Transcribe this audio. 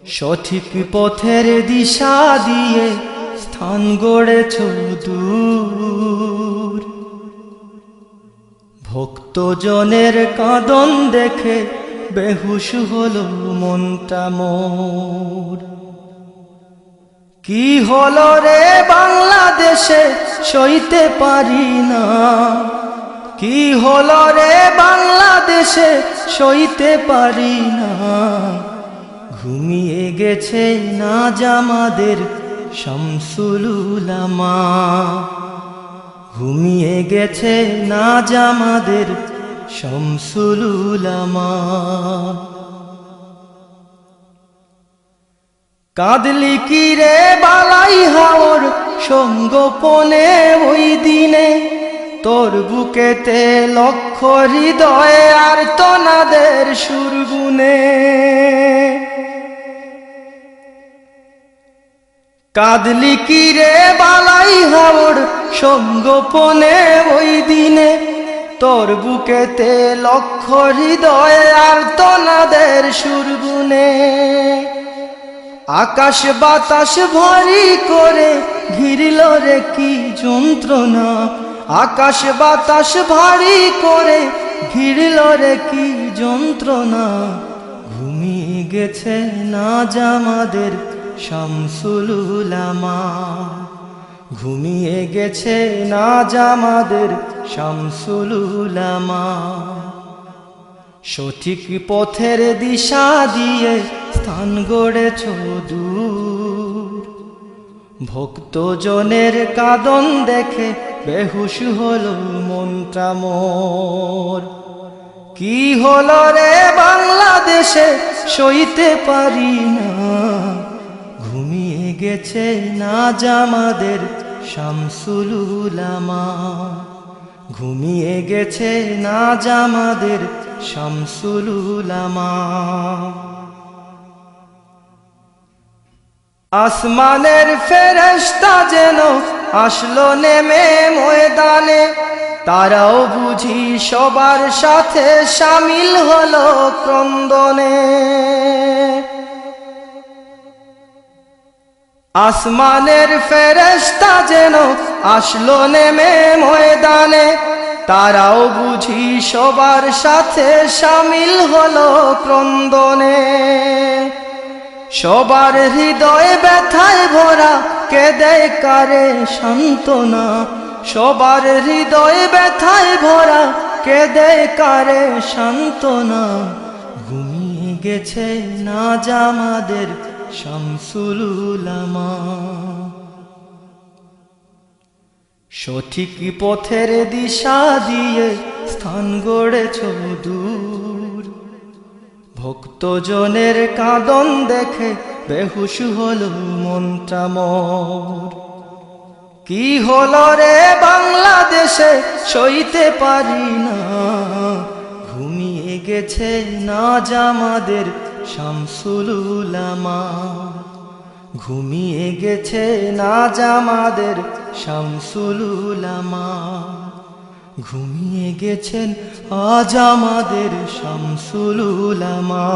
সঠিক পথের দিশা দিয়ে স্থান গড়েছ দূর। ভক্তজনের কাঁদন দেখে বেহুশ হলো মনটা মোর। কি হলো রে বাংলাদেশে সইতে পারি না, কি হলো রে বাংলাদেশে সইতে পারি না। ঘুমিয়ে গেছে নাজ আমাদের শামসুল উলামা, ঘুমিয়ে গেছে নাজ আমাদের শামসুল উলামা। কাঁদলি কি রে বালাই হাওর সঙ্গোপনে ওই দিনে, তোর বুকেতে লক্ষ হৃদয় আর তনাদের সুরগুনে। কাঁদলি কি রে বালাই হাওর সঙ্গোপনে ওই দিনে, তোর বুকেতে লক্ষ হৃদয় আর তনাদের সুরগুনে। আকাশ বাতাস ভারী করে ঘিরল রে কি যন্ত্রণা, আকাশ বাতাস ভারী করে ঘিরল রে কি যন্ত্রণা। ঘুমিয়ে গেছে নাজ আমাদের শামসুল উলামা, ঘুমিয়ে গেছে নাজ আমাদের শামসুল উলামা। সঠিক পথের দিশা দিয়ে স্থান গড়েছ দূর। ভক্তজনের কাঁদন দেখে বেহুশ হলো মনটা মোর। কি হলো রে বাংলাদেশে সইতে পারি না, ঘুমিয়ে গেছে নাজ আমাদের শামসুল উলামা, ঘুমিয়ে গেছে নাজ আমাদের শামসুল উলামা। আসমানের ফেরেশতা যেন আসলো নেমে ময়দানে, তারাও বুঝি সবার সাথে শামিল হলো ক্রন্দনে। আসমানের ফেরেশতা যেন আসলো নেমে ময়দানে, তারাও বুঝি সবার সাথে শামিল হলো ক্রন্দনে। সবার হৃদয় ব্যথায় ভরা কেঁদে কারে সান্ত্বনা, সবার হৃদয় ব্যথায় ভরা কেঁদে কারে সান্ত্বনা। ঘুমিয়ে গেছে নাজ আমাদের শামসুল উলামা। সঠিক পথের দিশা দিয়ে স্থান গড়েছ দূর। ভক্তজনের কাঁদন দেখে বেহুশ হলো মনটা মোর। কি হলো রে বাংলাদেশে সইতে পারি না, ঘুমিয়ে গেছে নাজ আমাদের শামসুল উলামা, ঘুমিয়ে গেছে নাজ আমাদের শামসুল উলামা। ঘুমিয়ে গেছেন আজ আমাদের শামসুল উলামা।